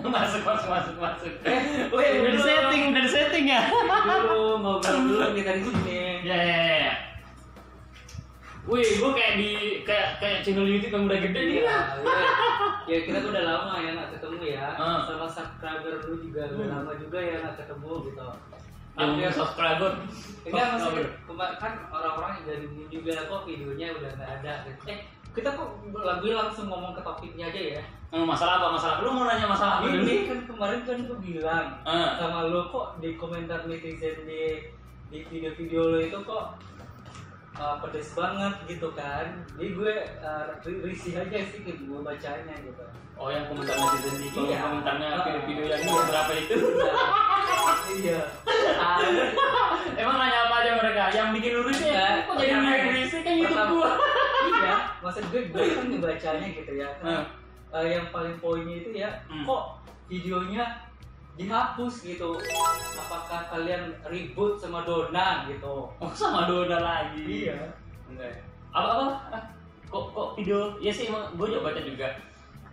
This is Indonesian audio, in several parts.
Masuk. Woi, Udah di setting ya. dulu ngobrol dulu kita di sini. Ya. Wih, gue kayak channel YouTube yang udah gede nih. Ya kita udah lama ya nggak ketemu ya. Ah. Sama subscriber lu juga udah lama juga ya nggak ketemu gitu. Yang subscriber. Enggak maksudnya kan orang-orang yang dari dulu juga kok videonya udah nggak ada. Kita kok langsung ngomong ke topiknya aja ya. Masalah apa? Masalah lu mau nanya masalah apa dulu? Ini kan kemarin kan gue bilang sama lo kok di komentar netizen di video-video lo itu kok pedes banget gitu kan. Jadi gue risih aja sih gitu gue bacanya gitu. Oh, yang komentar netizen di komentarnya video-video yang ini berapa itu? Iya. Emang nanya apa aja mereka? Yang bikin lu risih? Kok jadi risih kan YouTube gua? Iya, maksud gue kan ngebacanya gitu ya. Yang paling poinnya itu ya, kok videonya dihapus gitu. Apakah kalian ribut sama Dona gitu? Oh, sama Dona lagi. Iya. Enggak. Apa? Kok video? Ya sih emang gue juga baca juga.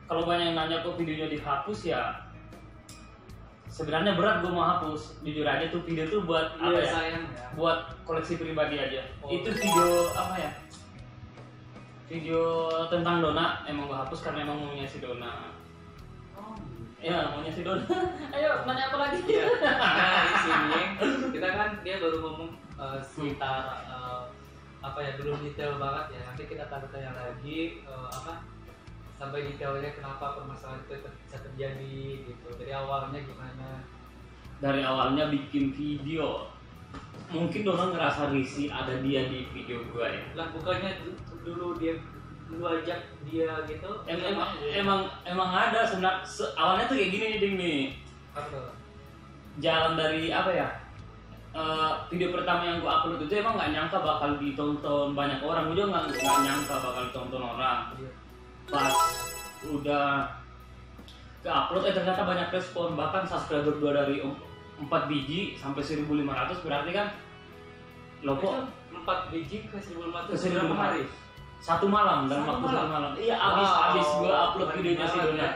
Kalau banyak yang nanya kok videonya dihapus ya. Sebenarnya berat gue mau hapus. Jujur aja tuh video tuh buat apa ya? Sayang ya. Buat koleksi pribadi aja. Oh. Itu video apa ya? Video tentang Dona emang gue hapus karena emang maunya si Dona. Ya, maunya si Dona. Ayo, nanya apa lagi? Iya. Nah, di sini kita kan dia baru ngomong sekitar apa ya, belum detail banget ya. Nanti kita tanya lagi sampai detailnya kenapa permasalahan itu bisa terjadi gitu. Dari awalnya gimana? Dari awalnya bikin video. Mungkin Dona ngerasa risih ada dia di video gue ya. Lah bukannya dulu lu ajak dia gitu? Emang ada sebenarnya. Awalnya tuh kayak gini nih Ding nih. Apa? Jalan dari apa ya? Video pertama yang gua upload itu emang nggak nyangka bakal ditonton banyak orang. Gua juga nggak nyangka bakal ditonton orang. Pas udah ke upload ternyata banyak respon, bahkan subscriber gua dari 4 biji sampai 1.500, berarti kan lo kok 4 biji ke 1.500 ke 1.500 hari? satu malam dan waktu satu malam. Iya, abis gua upload videonya si Dona.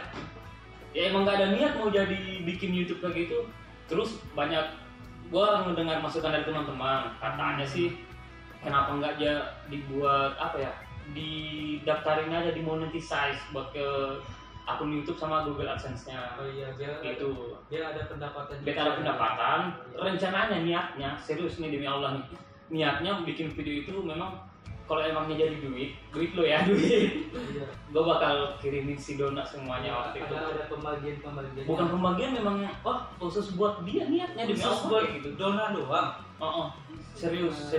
Ya emang gak ada niat mau jadi bikin YouTube kayak gitu. Terus banyak gua mendengar masukan dari teman-teman, katanya sih kenapa nggak aja dibuat apa ya, didaftarin aja, dimonetize buat ke akun YouTube sama Google AdSense-nya. Oh iya, biar itu biar ada pendapatan. biar ada pendapatan. Rencananya, niatnya serius nih demi Allah nih, niatnya bikin video itu memang kalau emangnya jadi duit lo ya, duit. Iya. Gue bakal kirimin si Dona semuanya waktu itu. Ada pembagian. Bukan pembagian, memang khusus buat dia, niatnya demi Allah buat gitu. Dona doang. Serius.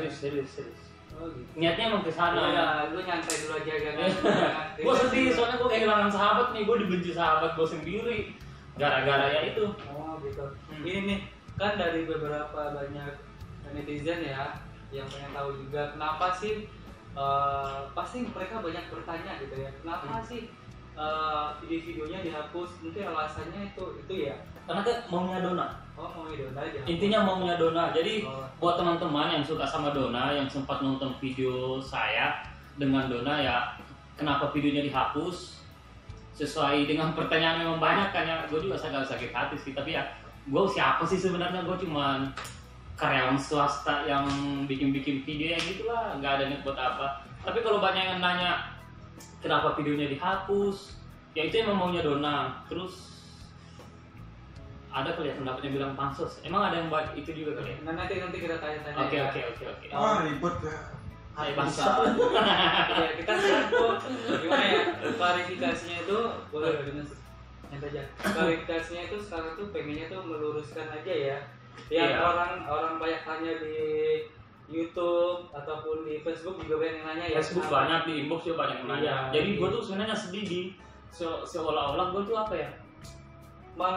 Oh gitu. Niatnya emang kesana. Ya, lu nyantai dulu aja kan. Gue sedih soalnya gue kehilangan sahabat nih, gue dibenci sahabat gue sendiri gara-gara ya itu. Oh gitu. Ini nih kan dari beberapa banyak netizen ya yang pengen tahu juga kenapa sih pasti mereka banyak bertanya gitu ya, kenapa sih video-videonya dihapus? Mungkin alasannya itu ya Karena kan maunya Dona. Oh, maunya Dona aja. Intinya maunya Dona. Jadi buat teman-teman yang suka sama Dona, yang sempat nonton video saya dengan Dona ya, kenapa videonya dihapus? Sesuai dengan pertanyaan memang banyak kan ya, gue juga agak sakit hati sih. Tapi ya, gue siapa sih sebenarnya? Gue cuman karyawan swasta yang bikin-bikin video ya gitulah, nggak ada niat buat apa. Tapi kalau banyak yang nanya kenapa videonya dihapus, ya itu emang maunya Dona. Terus ada kali ya pendapatnya bilang pansos. Emang ada yang buat itu juga kali ya? Nanti kita tanya-tanya. Oke. Ribut ya. Hai bisa. Ya, kita sekarang tuh gimana ya? Klarifikasinya itu boleh nanti aja. Klarifikasinya itu sekarang tuh pengennya tuh meluruskan aja ya. Ya, orang banyak tanya di YouTube ataupun di Facebook juga banyak yang nanya ya. Facebook banyak, di inbox juga banyak yang nanya. Iya, Jadi gue tuh sebenarnya sedih di seolah-olah gue tuh apa ya,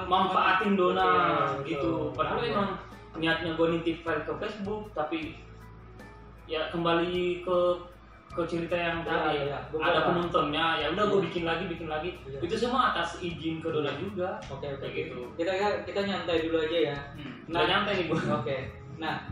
manfaatin Dona gitu. Padahal emang niatnya gue nitip file ke Facebook, tapi ya kembali ke cerita yang tadi ada penontonnya, ya udah gue bikin lagi. Iya. Itu semua atas izin ke Dona juga. Oke. Gitu. Kita nyantai dulu aja ya. Nah, nyantai nih gue. Oke. Nah,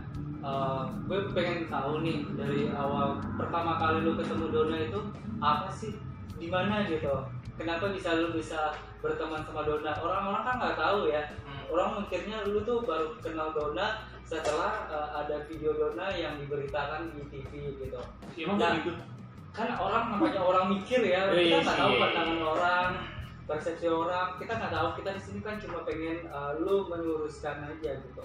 gue pengen tahu nih dari awal pertama kali lu ketemu Dona itu apa sih di mana gitu? Kenapa lu bisa berteman sama Dona? Orang-orang kan nggak tahu ya. Orang mikirnya lu tuh baru kenal Dona setelah ada video Dona yang diberitakan di TV gitu. Emang Nah, gitu? kan orang namanya orang mikir ya, kita nggak tahu pandangan orang, persepsi orang, kita nggak tahu. Kita di sini kan cuma pengen lu meluruskan aja gitu.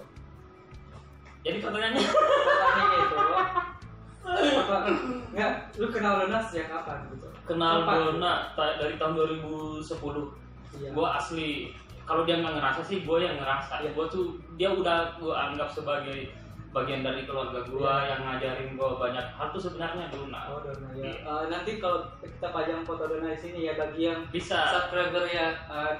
Jadi pertanyaannya Itu apa? Nggak, lu kenal Dona sejak kapan gitu? kenal Kapan? Dona dari tahun 2010. Iya. Gue asli, kalau dia nggak ngerasa sih gue yang ngerasa. Iya. Gue tuh dia udah gue anggap sebagai bagian dari keluarga gue yang ngajarin gue banyak hal tuh sebenarnya Dona. Oh, Dona ya. Iya. Nanti kalau kita pajang foto Dona di sini ya, bagi yang Bisa. subscriber ya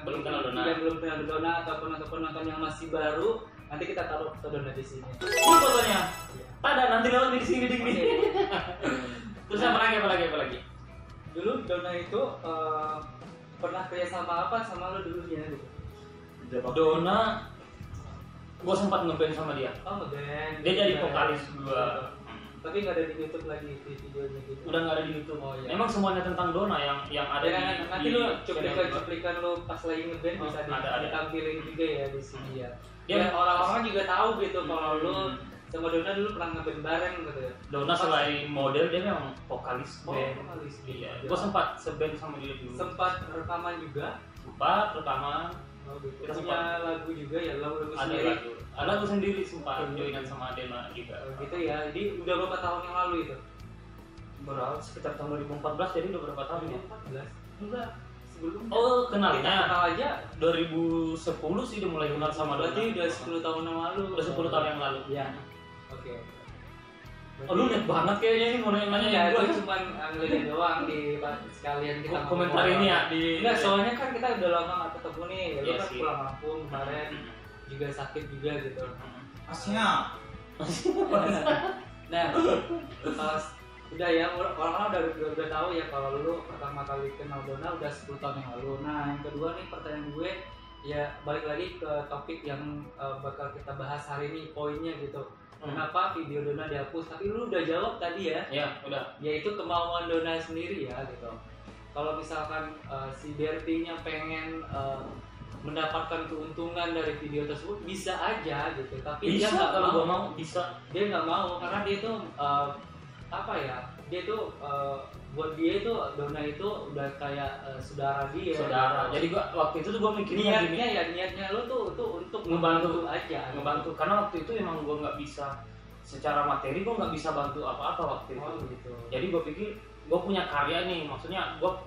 Belum kenal Dona. yang belum kenal Dona ataupun penonton yang masih baru, nanti kita taruh foto Dona di sini. Ini fotonya. Iya. Ada nanti lewat di sini di sini. Oke. Terus apa lagi? Dulu Dona itu pernah kerja sama apa sama lo dulunya gitu? Dona, gue sempat ngeband sama dia. Oh, ngeband. Dia jadi Iya. vokalis gue. Tapi nggak ada di YouTube lagi videonya gitu. Udah nggak ada di YouTube. Oh, iya. Emang semuanya tentang Dona yang ada Ya, di. nanti di lu channel gua. cuplikan lu pas lagi ngeband Oh, bisa ada. ditampilin juga ya di sini ya. Dia- Biar orang-orang juga tahu gitu kalau lu Hmm. sama Dona dulu pernah ngeband bareng gitu ya. Dona selain model dia memang vokalis Oh, band. vokalis. Iya. Gue sempat seband sama dia dulu. Sempat rekaman juga. Sempat rekaman. Oh, gitu. Kita Punya lagu juga ya, lagu Ada sendiri. lagu. Ada lagu sendiri sempat Oke. joinan sama Dena juga. Oh, gitu ya. Jadi udah berapa tahun yang lalu itu? Berapa? Sekitar tahun 2014 jadi udah berapa tahun ya? 2014. Enggak, sebelumnya. Oh Kita kenalnya kenal aja. 2010 sih udah mulai kenal sama Dona. Berarti udah 10 tahun yang lalu. Udah 10 tahun yang lalu. Iya. Oke. Oh lu liat banget kayaknya ini mau nanya ya, gue. itu cuma ngeliatin doang di sekalian kita Komentar ini ya di. Enggak, soalnya kan kita udah lama gak ketemu nih. Lu Iya kan sih. pulang kampung kemarin juga sakit juga gitu. Masnya Nah, pas udah ya orang-orang udah tahu ya kalau lu pertama kali kenal Dona udah 10 tahun yang lalu. Nah, yang kedua nih pertanyaan gue ya balik lagi ke topik yang bakal kita bahas hari ini, poinnya gitu. Kenapa video Dona dihapus? Tapi lu udah jawab tadi ya. Ya udah. Yaitu kemauan Dona sendiri ya gitu. Kalau misalkan si Bertinya pengen mendapatkan keuntungan dari video tersebut bisa aja gitu, tapi Bisa dia nggak kalau mau. gue mau bisa. Dia nggak mau karena dia tuh apa ya, dia tuh buat dia itu Dona itu udah kayak saudara dia. Saudara. Jadi gua waktu itu tuh gua mikirnya gini. niatnya lo tuh untuk Ngebantu. aja. Ngebantu karena waktu itu emang gua nggak bisa secara materi, gua nggak bisa bantu apa-apa waktu itu. Oh gitu. Jadi gua pikir gua punya karya nih, maksudnya gua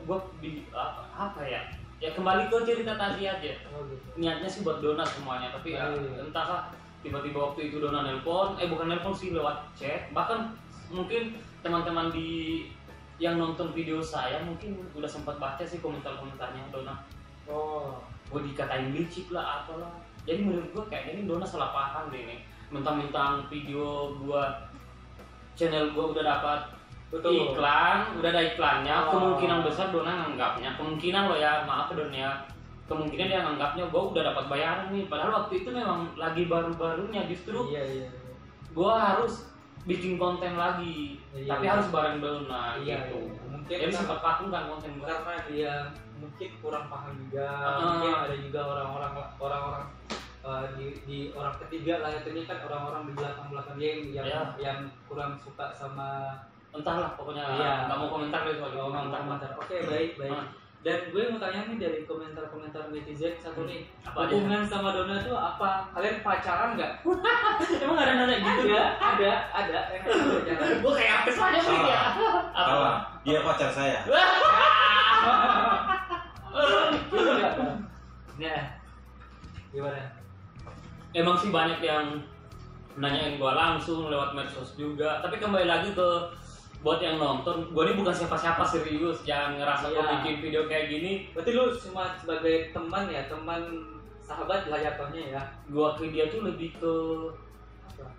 apa ya? Ya kembali ke cerita tadi aja. Oh gitu. Niatnya sih buat Dona semuanya, tapi ya Iya. entahlah tiba-tiba waktu itu Dona nelpon, bukan nelpon sih, lewat chat. Bahkan mungkin teman-teman di yang nonton video saya mungkin udah sempat baca sih komentar-komentarnya Dona. Oh. Gue dikatain licik lah apalah. Jadi menurut gue kayak ini Dona salah paham deh nih. Mentang-mentang video gua channel gua udah dapat Betul. iklan, udah ada iklannya, Oh. kemungkinan besar Dona nganggapnya, kemungkinan lo ya, maaf Dona ya, kemungkinan dia nganggapnya gua udah dapat bayaran nih. Padahal waktu itu memang lagi baru-barunya, justru Iya. gua harus bikin konten lagi, Iya. tapi harus bareng Dona Iya, gitu. iya. Mungkin Jadi sempat vakum kan konten gua. karena dia mungkin kurang paham juga, Ah. mungkin ada juga orang-orang di orang ketiga lah, itu kan orang-orang di belakang dia Ya. yang kurang suka sama Entahlah pokoknya Iya. nggak mau komentar deh soal itu. komentar. Oke, baik. Ah. Dan gue mau tanya nih dari komentar netizen satu nih, Apa aja? hubungan sama Dona tuh apa? Kalian pacaran nggak? Emang ada nanya gitu ya? Ada yang pacaran. Gue kayak apa saja sih ya? salah, dia pacar saya. Nah, gimana? Emang sih banyak yang nanyain gua langsung lewat medsos juga. Tapi kembali lagi ke buat yang nonton, gua ini bukan siapa-siapa, serius. Jangan ngerasa gua Iya. bikin video kayak gini. Berarti lu cuma sebagai teman ya, teman sahabat lah jatuhnya ya. Gua ke dia tuh lebih ke Apa?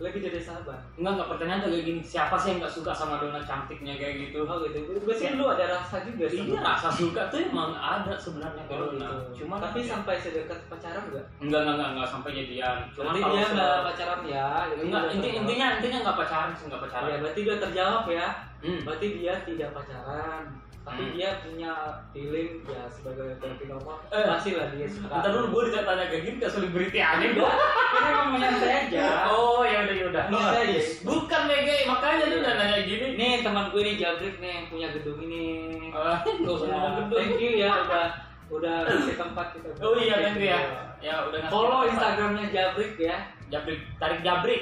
Lebih dari sahabat. enggak pertanyaan tuh kayak gini. Siapa sih yang nggak suka sama Dona cantiknya kayak gitu? Oh gitu. Berarti lu ada rasa juga sama Iya, rasa suka tuh emang ada sebenarnya ke Oh, Dona. gitu. Cuma tapi sampai sedekat pacaran enggak? enggak sampai jadian. Cuma Berarti kalau dia se- enggak pacaran ya. enggak intinya enggak pacaran sih, enggak pacaran. Ya berarti udah terjawab ya. Hmm. Berarti dia tidak pacaran. Tapi dia punya feeling ya sebagai laki normal pasti lah dia suka. Bentar dulu, gue ditanya kayak gini, gak selebriti aneh gue. Ini emang menyantai aja. Oh ya udah. Santai aja. Bukan mega, makanya lu udah nanya gini. Nih teman gue nih Jabrik nih yang punya gedung ini. Gak usah ngomong gedung. Thank you ya udah kasih tempat kita. Oh iya thank you ya. Ya udah ngasih Follow tempat. Instagramnya Jabrik ya. Jabrik, tarik jabrik.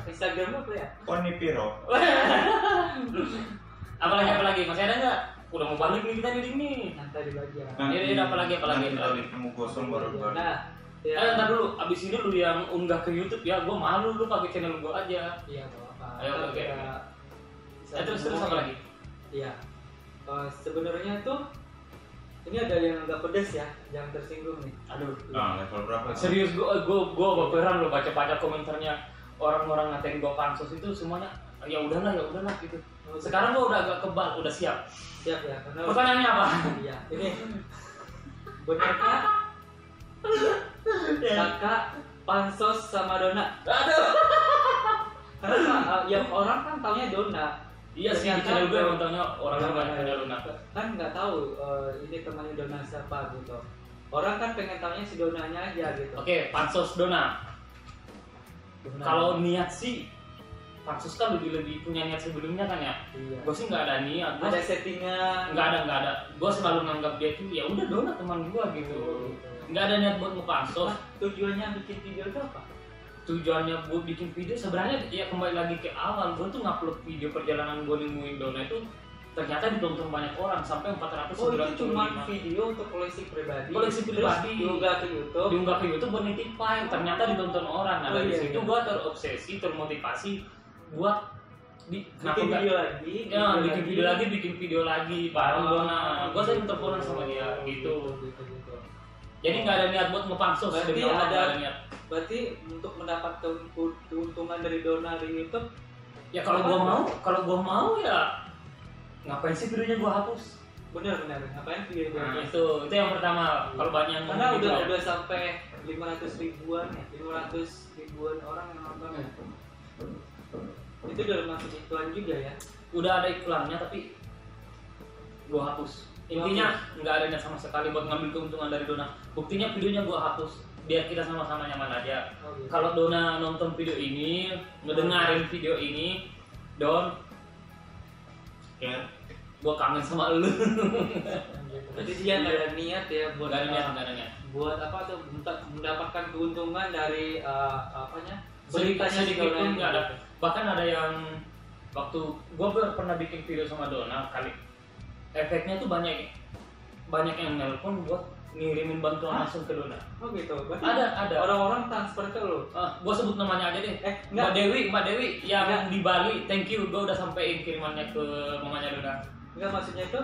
Instagramnya apa ya? Onipiro. Apalagi masih ada nggak? Udah mau balik nih kita nih. Nanti dibagi ya. Ini apalagi. Kalau kamu gosong baru. Nah, ya. Ntar dulu, abis ini lu yang unggah ke YouTube ya, gue malu lu pakai channel gue aja. Iya, apa-apa. Ayo, oke. Terus apa lagi? Iya. Sebenarnya tuh ini ada yang agak pedes ya, jangan tersinggung nih. Aduh. Nah, level berapa? Serius gue baperan lo baca komentarnya orang-orang ngatain gue pansos itu semuanya ya udahlah gitu. Sekarang gue udah agak kebal, udah siap. Siap ya, karena Pertanyaannya apa? Iya, ini benarkah kakak pansos sama Dona? Aduh. Karena yang orang kan taunya Dona. Iya sih, di channel gue nontonnya orang banyak punya Dona. Kan nggak tahu ini temannya Dona siapa gitu. Orang kan pengen taunya si Donanya aja gitu. Oke, pansos Dona. Kalau niat sih, pansos kan lebih punya niat sebelumnya kan ya. Iya. Gue sih nggak ada niat. Ada settingan. Nggak ada. Gue selalu nganggap dia tuh ya udah Dona teman gue gitu. Nggak ada niat buat ngepansos. Tujuannya bikin video itu apa? Tujuannya gue bikin video sebenarnya ya kembali lagi ke awal. Gue tuh ngupload video perjalanan gue nemuin Dona itu ternyata ditonton banyak orang sampai 495. Oh itu cuma video untuk koleksi pribadi. Diunggah ke YouTube buat nitipin. Ternyata ditonton orang. Nah dari situ gue terobsesi, termotivasi buat bikin video lagi bareng Dona. Gue sering teleponan sama dia gitu. Jadi nggak ada niat buat ngepansos. Berarti ada niat. Berarti untuk mendapatkan keuntungan dari Dona di YouTube ya kalau gua mau ya ngapain sih videonya gua hapus? Bener ngapain video Nah, itu yang pertama. Kalau banyak yang karena gitu udah sampai 500 ribuan orang yang nonton ya. Itu udah masuk iklan juga ya. Udah ada iklannya tapi gua hapus. Intinya nggak ada niat sama sekali buat ngambil keuntungan dari Dona. Buktinya videonya gua hapus biar kita sama-sama nyaman aja. Gitu. Kalau Dona nonton video ini, ngedengarin video ini, Don, Ya. gua kangen sama lu. Jadi dia nggak ada niat ya buat Nggak ada niat. buat apa tuh mendapatkan keuntungan dari Sedikit si pun Dona nggak ada. Bahkan ada yang waktu gua pernah bikin video sama Dona kali, efeknya tuh banyak yang nelpon buat ngirimin bantuan langsung ke Dona. Oh gitu. Berarti Ada. Orang-orang transfer ke lu. Gua sebut namanya aja deh. Enggak. Mbak Dewi yang di Bali. Thank you, gua udah sampein kirimannya ke mamanya Dona. Enggak, maksudnya itu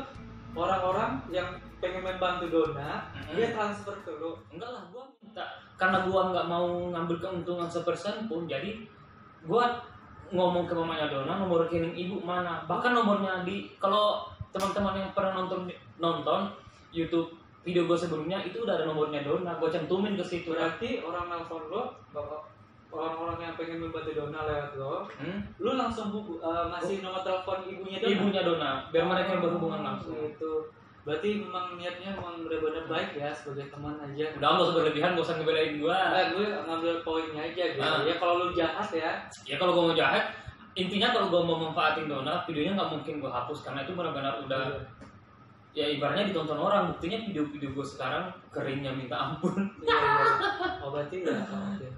orang-orang yang pengen membantu Dona, dia transfer ke lu. Enggak lah, gua minta karena gua nggak mau ngambil keuntungan sepersen pun, jadi gua ngomong ke mamanya Dona nomor rekening ibu mana. Bahkan nomornya kalau teman-teman yang pernah nonton YouTube video gue sebelumnya itu udah ada nomornya Dona, gue cantumin ke situ. Berarti orang nelfon lo, orang-orang yang pengen membantu Dona lewat lo, lu langsung ngasih nomor telepon ibunya Dona. Ibunya Dona, biar mereka yang berhubungan langsung. Gitu. Berarti memang niatnya memang benar-benar baik ya sebagai teman aja. Udah nggak usah berlebihan, gak usah ngebelain gue. Enggak, gue ngambil poinnya aja gitu. Ya kalau lu jahat ya. Ya kalau gue mau jahat, intinya kalau gue mau manfaatin Dona, videonya nggak mungkin gue hapus karena itu benar-benar udah. Ya ibaratnya ditonton orang, buktinya video-video gue sekarang keringnya minta ampun. Iya. Oh berarti ya.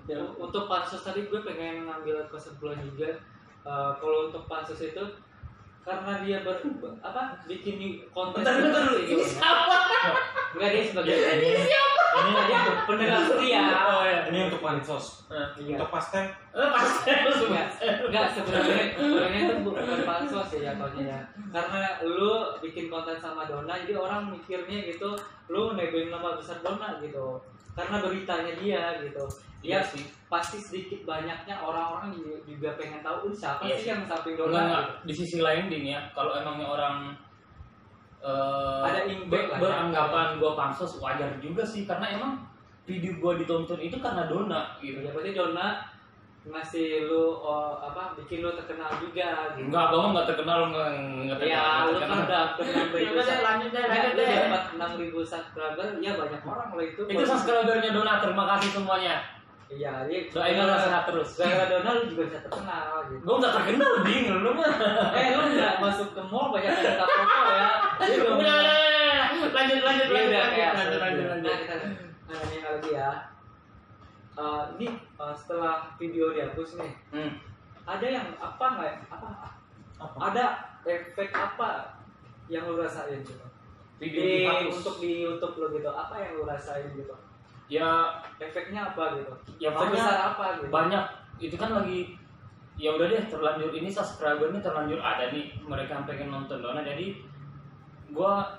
Ya, untuk pansus tadi gue pengen ngambil kesimpulan juga. Kalau untuk pansus itu karena dia bikin konten. Bentar dulu. Ini siapa? Enggak, dia sebagai ini dia pendengar setia. Oh ya. Ini untuk pansos. Iya. Untuk pastel. Enggak, sebenarnya itu bukan pansos ya jatuhnya ya. Karena lu bikin konten sama Dona, jadi orang mikirnya gitu, lu nebeng nama besar Dona gitu. Karena beritanya dia gitu. Dia sih pasti sedikit banyaknya orang-orang juga pengen tahu siapa sih yang samping Dona. Enggak. Di sisi lain Din ya, kalau emangnya orang ada impact beranggapan gue pansos, wajar juga sih karena emang video gue ditonton itu karena Dona gitu. Ya berarti Dona ngasih lu bikin lu terkenal juga gitu. Enggak, abang nggak terkenal, nggak Ya, lu kan udah Ya udah deh, lanjut deh, lanjut lu deh. dapat 6.000 subscriber, ya banyak orang lo itu. Itu subscribernya Dona, terima kasih semuanya. Iya, dia Doain Dona sehat terus. gara-gara Dona lu juga bisa terkenal gitu. Gue nggak terkenal, bingung lu mah. Lu nggak masuk ke mall banyak yang minta foto ya. Dia belum. Udah, lanjut. Dia udah kayak Lanjut. Nah, kita nanya lagi ya. Ini setelah video dihapus nih, ada yang ada efek apa yang lu rasain gitu? Video dihapus. Untuk di YouTube lo gitu, apa yang lu rasain gitu? Ya, Efeknya apa gitu? ya Sebesar apa gitu? banyak. Itu kan lagi, ya udah deh, terlanjur ini subscribernya terlanjur ada nih, mereka yang pengen nonton Dona, jadi gua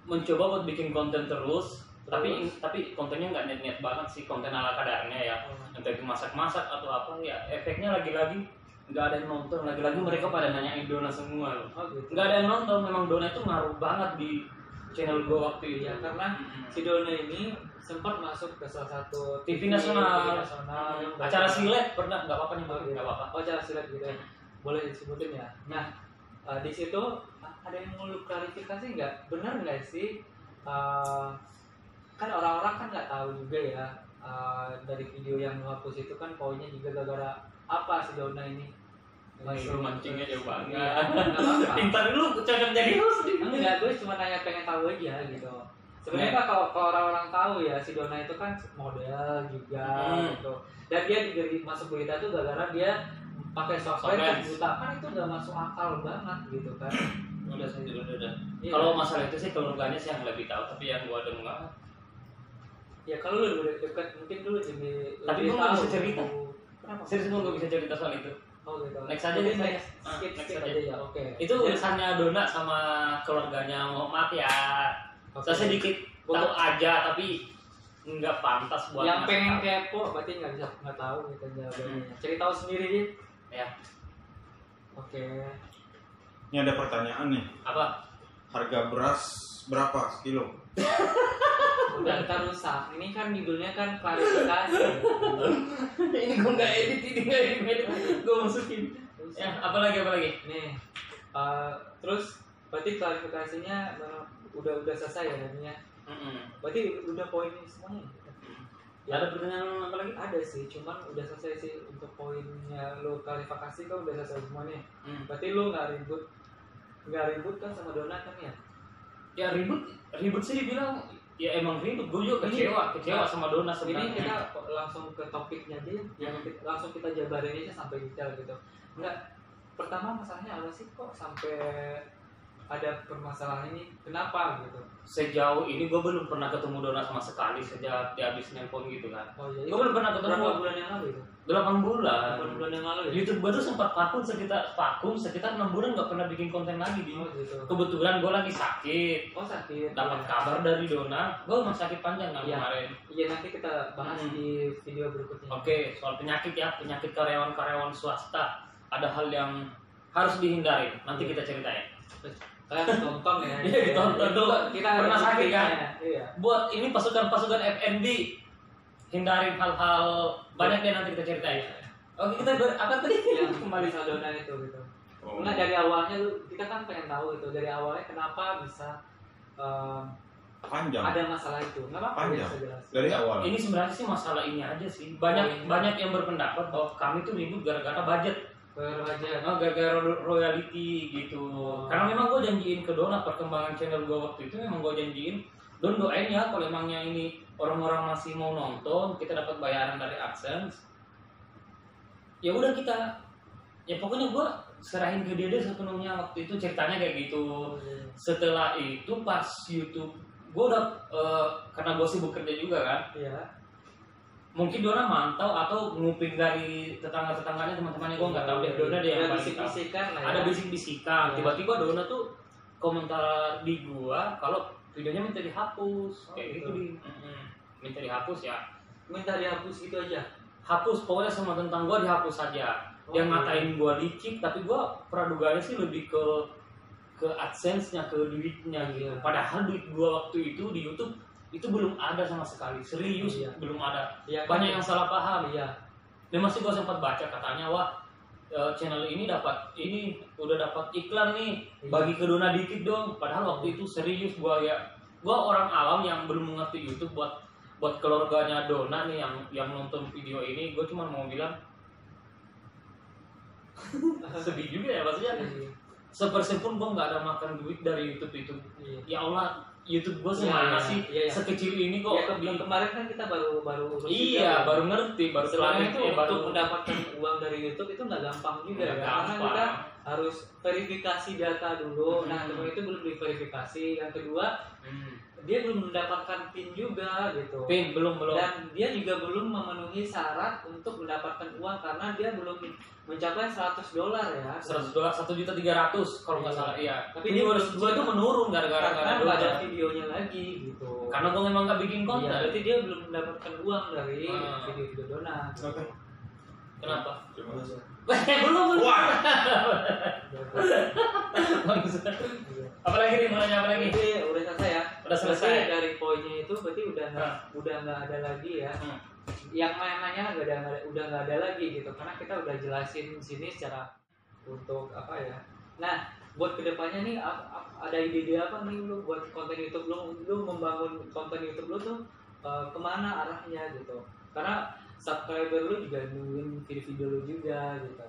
mencoba buat bikin konten terus. Tapi kontennya nggak niat banget sih, konten ala kadarnya ya. Entah itu masak-masak atau apa ya, efeknya lagi-lagi nggak ada yang nonton, lagi-lagi mereka pada nanyain Dona semua loh. Gitu. Nggak ada yang nonton, memang Dona itu ngaruh banget di channel gue waktu itu ya, karena si Dona ini sempat masuk ke salah satu TV nasional, acara silet pernah, nggak apa-apa nih, nggak apa-apa. Oh, acara silet gitu ya, boleh disebutin ya. Nah, di situ ada yang mau lu klarifikasi nggak? Benar nggak sih? Kan orang-orang kan nggak tahu juga ya, dari video yang lu hapus itu kan poinnya juga gara-gara apa si Dona ini Masuk mancingnya jauh banget. Pintar lu cocok jadi host nih. Enggak, gue cuma pengen tahu aja gitu. Sebenarnya kan kalau orang-orang tahu ya, si Dona itu kan model juga gitu. Dan dia masuk berita tuh gara-gara dia pakai software yang buta, kan itu nggak masuk akal banget gitu kan. Udah. Iya. Kalau masalah itu sih keluarganya sih yang lebih tahu, tapi yang gua dengar ya kalau lu lebih dekat mungkin dulu lebih tapi gua nggak bisa cerita. Kenapa? Serius gua nggak bisa cerita soal itu. Oh gitu. Next aja deh, next. next Skip aja. aja ya. Oke. Itu urusannya Dona sama keluarganya, maaf ya. Saya sedikit tahu aja, tapi nggak pantas buat yang pengen tahu. kepo berarti nggak tahu gitu jawabannya. Cari tahu sendiri dia. Ya. Oke. Ini ada pertanyaan nih. Apa? Harga beras berapa sekilo? Udah kita rusak. Ini kan judulnya kan klarifikasi. Ini gua nggak edit, gua masukin. Ya, apalagi? Nih, terus berarti klarifikasinya udah selesai ya namanya. Berarti udah poinnya semuanya. Ya, ada pertanyaan apa lagi? Ada sih, cuman udah selesai sih untuk poinnya lo klarifikasi kan udah selesai semuanya. Berarti lo nggak ribut kan sama Dona kan ya? Ya ribut sih dibilang ya emang ribut. Gue juga kecewa sama Dona sebenarnya. Ini kita langsung ke topiknya aja ya. Langsung kita jabarin aja sampai detail gitu. Enggak, pertama masalahnya apa sih kok sampai ada permasalahan ini? Kenapa gitu? Sejauh ini gue belum pernah ketemu Dona sama sekali sejak dia habis nelpon gitu kan. Oh iya. Gue belum pernah ketemu. Berapa bulan yang lalu itu? 8 bulan. 8 bulan yang lalu ya? YouTube gue tuh sempat vakum sekitar 6 bulan nggak pernah bikin konten lagi di. Oh gitu. Kebetulan gue lagi sakit. Oh sakit. Dapat kabar dari Dona, gue emang sakit panjang kan kemarin. Iya nanti kita bahas di video berikutnya. Oke, soal penyakit karyawan swasta. Ada hal yang harus dihindari. Nanti kita ceritain. Kalian tonton ya. Iya, ditonton dulu. Kita pernah sakit kan? Iya. Buat ini pasukan FNB, hindarin hal-hal banyak deh, nanti kita ceritain. Oke, kita apa tadi? Yang Kembali bisa Dona itu gitu. Oh. Nah dari awalnya kita kan pengen tahu itu dari awalnya kenapa bisa Panjang. ada masalah itu. Nggak apa-apa Panjang. bisa jelas. Dari awal. Ini sebenarnya sih masalah ini aja sih. Banyak yang berpendapat bahwa kami tuh ribut gara-gara budget. Gara-gara royalty gitu. Karena memang gue janjiin ke Dona perkembangan channel gue waktu itu, memang gue janjiin Don doain ya kalau emangnya ini orang-orang masih mau nonton, kita dapat bayaran dari AdSense. Ya udah ya pokoknya gue serahin ke dia deh sepenuhnya waktu itu, ceritanya kayak gitu. Setelah itu pas YouTube gue udah karena gue sibuk kerja juga kan. Iya. Mungkin Dona mantau atau nguping dari tetangga-tetangganya, teman-temannya, gue nggak tahu deh. Dona dia yang paling tahu. Ada bisik-bisikan. Tiba-tiba Dona tuh komentar di gua kalau videonya minta dihapus, kayak gitu di. Minta dihapus ya. Minta dihapus gitu aja. Hapus, pokoknya semua tentang gua dihapus saja. Yang ngatain gua licik, tapi gua pradugaannya sih lebih ke AdSense-nya, ke duitnya gitu. Padahal duit gua waktu itu di YouTube itu belum ada sama sekali, serius belum ada. Ya, banyak yang salah paham. Iya. Dan masih gue sempat baca katanya, wah channel ini udah dapat iklan nih, bagi ke Dona dikit dong. Padahal waktu itu serius gue orang awam yang belum mengerti YouTube buat keluarganya Dona nih yang nonton video ini, gue cuma mau bilang sedih juga ya maksudnya. Sepersen pun gue nggak ada makan duit dari YouTube itu. Ya Allah, YouTube gue semana sih sekecil ini kok. Kemarin kan kita baru urus baru ngerti, baru sebenarnya itu baru untuk mendapatkan uang dari YouTube itu nggak gampang juga ya, karena kita harus verifikasi data dulu. Nah, teman itu belum diverifikasi. Yang kedua, dia belum mendapatkan PIN juga gitu. PIN belum. Dan dia juga belum memenuhi syarat untuk mendapatkan uang karena dia belum mencapai $100 ya. $100, 1.300.000 kalau nggak salah. Iya. Tapi dia itu menurun gara-gara nggak ada videonya lagi gitu. Karena gue memang nggak bikin konten. Iya, berarti dia belum mendapatkan uang dari video-video Dona. Oke. Kenapa? Terima kasih. belum. Wah. Apalagi nih, mau nanya apa lagi? Jadi udah selesai ya. Udah selesai. Berarti dari poinnya itu berarti udah nggak ada lagi ya. Yang nanya udah nggak ada lagi gitu, karena kita udah jelasin sini secara untuk apa ya. Nah, buat kedepannya nih ada ide apa nih lu buat konten YouTube lu membangun konten YouTube lu tuh kemana arahnya gitu? Karena subscriber lu juga nungguin video-video lu juga gitu.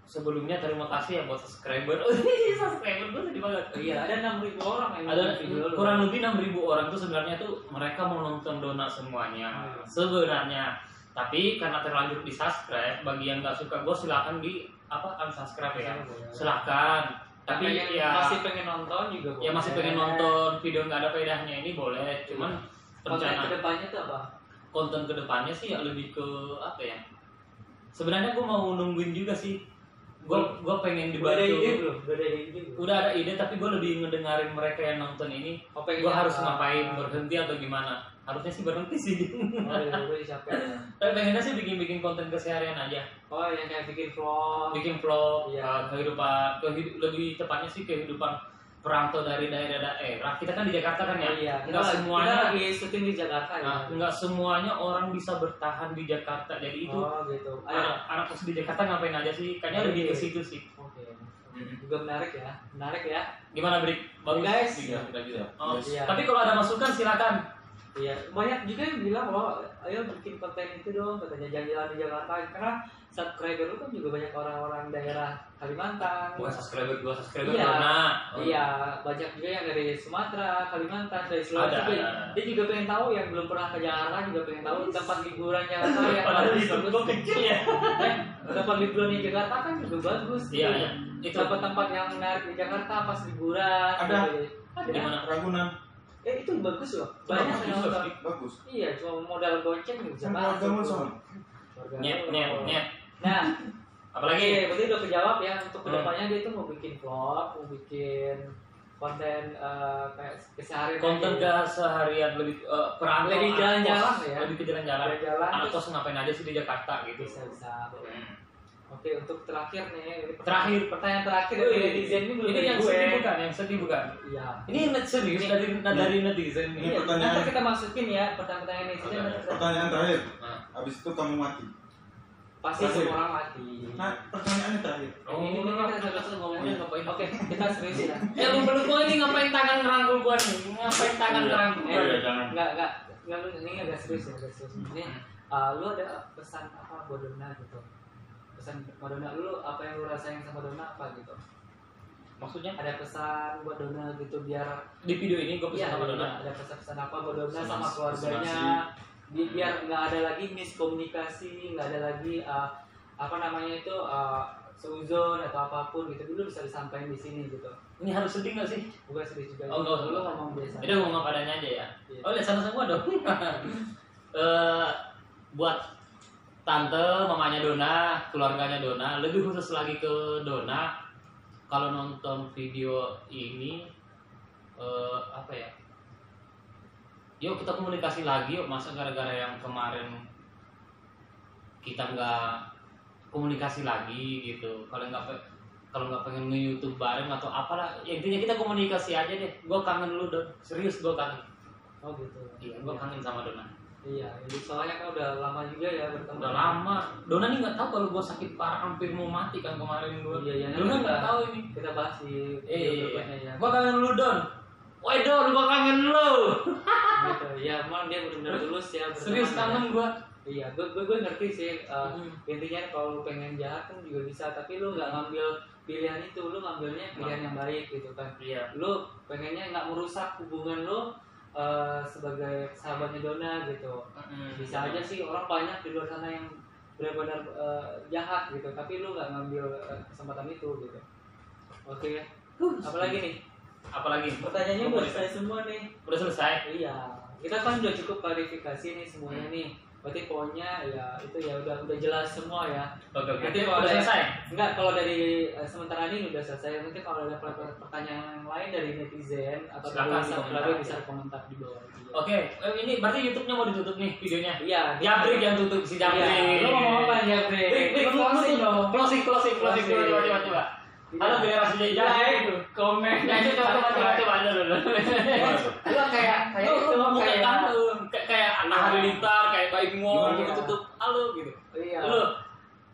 Sebelumnya terima kasih ya buat subscriber. Subscriber gue sedih banget. Iya, ada 6.000 orang yang ada video lu. Kurang lebih 6.000 orang tuh sebenarnya tuh mereka mau nonton Dona semuanya sebenarnya. Tapi karena terlanjur di subscribe, bagi yang nggak suka gue silakan di unsubscribe ya. Silakan. Tapi ya masih pengen nonton juga boleh. Ya masih pengen nonton video nggak ada faedahnya ini boleh. Cuman konten kedepannya tuh apa? Konten kedepannya sih ya lebih ke apa ya? Sebenarnya gue mau nungguin juga sih. Gue pengen dibantu. Udah ada ide tapi gue lebih ngedengarin mereka yang nonton ini. Gue harus ngapain, berhenti atau gimana? Harusnya sih berhenti sih. Tapi pengennya sih bikin konten keseharian aja. Oh, yang kayak bikin vlog. Iya. Kehidupan lebih tepatnya sih kehidupan perantau dari daerah. Kita kan di Jakarta kan ya. Iya. Enggak semuanya kita lagi syuting di Jakarta ya. Enggak semuanya orang bisa bertahan di Jakarta. Jadi itu gitu. Anak kos di Jakarta ngapain aja sih? Kayaknya lebih ke situ sih. Oke. Juga menarik ya. Gimana, Brik? Bagus guys. Iya. Iya. Tapi kalau ada masukan silakan. Iya, banyak juga yang bilang bahwa ayo bikin konten itu dong, katanya jalan-jalan di Jakarta. Karena subscriber lu kan juga banyak orang-orang daerah Kalimantan. Bukan subscriber iya, Dona. Iya, banyak juga yang dari Sumatera, Kalimantan, dari Sulawesi. Dia juga pengen tahu, yang belum pernah ke Jakarta juga pengen tahu tempat liburan Jakarta yang bagus. Kecil ya. Tempat liburan di Jakarta kan juga bagus. Iya. Itu tempat yang menarik di Jakarta pas liburan. Ada. Di mana? Ragunan. Itu bagus loh. Banyak yang nonton. Bagus. Iya, cuma modal goceng bisa masuk. Nyet. Nah, apalagi? berarti udah kejawab ya. Untuk kedepannya dia tuh mau bikin vlog, mau bikin konten kayak keseharian. Konten keseharian lebih perantau. Lebih jalan-jalan ya. Lebih ke jalan-jalan. Anak kos ngapain aja sih di Jakarta gitu. Bisa. Oke, untuk terakhir nih, pertanyaan terakhir dari netizen ini belum. Ini yang sedih bukan? Yang sedih bukan? Iya. Ini serius dari netizen nih. Iya, nanti kita masukin ya pertanyaan netizen. Pertanyaan terakhir. Habis itu kamu mati. Pasti semua orang mati. Nah, pertanyaannya terakhir. Ini kita langsung ngomongin ngapain? Oke, kita serius ya. Ya lu peluk gua ini ngapain tangan ngerangkul gua nih? Ngapain tangan ngerangkul gua? Enggak, ini agak serius ya, Ini lu ada pesan apa buat Dona gitu? Pesan buat Dona, lu apa yang lu rasain sama Dona apa gitu? Maksudnya ada pesan buat Dona gitu biar di video ini gue pesan sama Dona. Ada pesan-pesan apa buat Dona sama keluarganya? Biar nggak ada lagi miskomunikasi, nggak ada lagi seuzon atau apapun gitu, dulu bisa disampaikan di sini gitu. Ini harus sedih nggak sih? Bukan sedih juga. Oh, nggak usah. Lu ngomong biasa. Udah ngomong padanya aja ya. Iya. Oh, lihat sama semua dong. Buat tante, mamanya Dona, keluarganya Dona, lebih khusus lagi ke Dona. Kalau nonton video ini, apa ya? Yuk kita komunikasi lagi, yuk. Masa gara-gara yang kemarin kita nggak komunikasi lagi gitu. Kalau nggak pengen nge-YouTube bareng atau apalah, ya intinya kita komunikasi aja deh. Gue kangen lu, Don. Serius gue kangen. Oh gitu. Iya, gue kangen sama Dona. Iya, jadi soalnya kan udah lama juga ya berteman. Udah lama. Dona nih nggak tahu kalau gue sakit parah hampir mau mati kan kemarin gue. Iya, Dona nggak tahu ini. Kita bahas di berikutnya ya. Gue kangen lu Don. Woi Don, gue kangen lu. Gitu. Ya, emang dia benar-benar tulus ya. Serius kangen gue. Iya, gue ngerti sih. Intinya kalau lu pengen jahat kan juga bisa, tapi lu nggak ngambil pilihan itu, lu ngambilnya pilihan yang baik gitu kan. Iya. Lu pengennya nggak merusak hubungan lu sebagai sahabatnya Dona gitu. Bisa aja sih orang banyak di luar sana yang benar-benar jahat gitu, tapi lu nggak ngambil kesempatan itu gitu. Oke. Apalagi nih? Apalagi? Pertanyaannya udah selesai semua nih. Udah selesai? Iya. Kita kan udah cukup klarifikasi nih semuanya nih. Berarti poinnya ya itu ya udah jelas semua ya. Oke. Nanti Udah selesai? Enggak, kalau dari sementara ini udah selesai. Mungkin kalau ada pertanyaan yang lain dari netizen atau silakan dari subscriber bisa komentar di bawah. Oke, ini berarti YouTube-nya mau ditutup nih videonya? Iya. Jabrik yang tutup si Jabrik. Iya. Lo mau apa Jabrik? Closing dulu, coba. Halo generasi Jabrik. Komen. Ya coba dulu. Lu kayak kayak anak halilintar, kayak baik ngomong gitu tutup. Halo gitu. Iya. Lu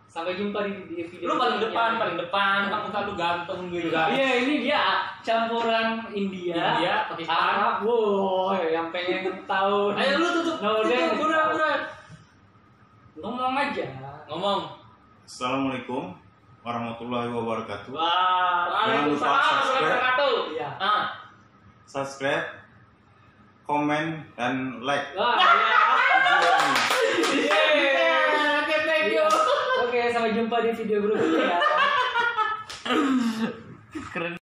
sampai jumpa di video. lu paling depan, muka lu ganteng gitu kan. Iya, ini dia campuran India, Pakistan. Arab. Wow, yang pengen tahu. Ayo lu tutup. Buruan. Ngomong aja. Ngomong. Assalamualaikum warahmatullahi wabarakatuh. Jangan lupa subscribe. Iya. Subscribe, komen, dan like. Wah, iya. Oke, thank you. Oke, sampai jumpa di video berikutnya ya. Keren.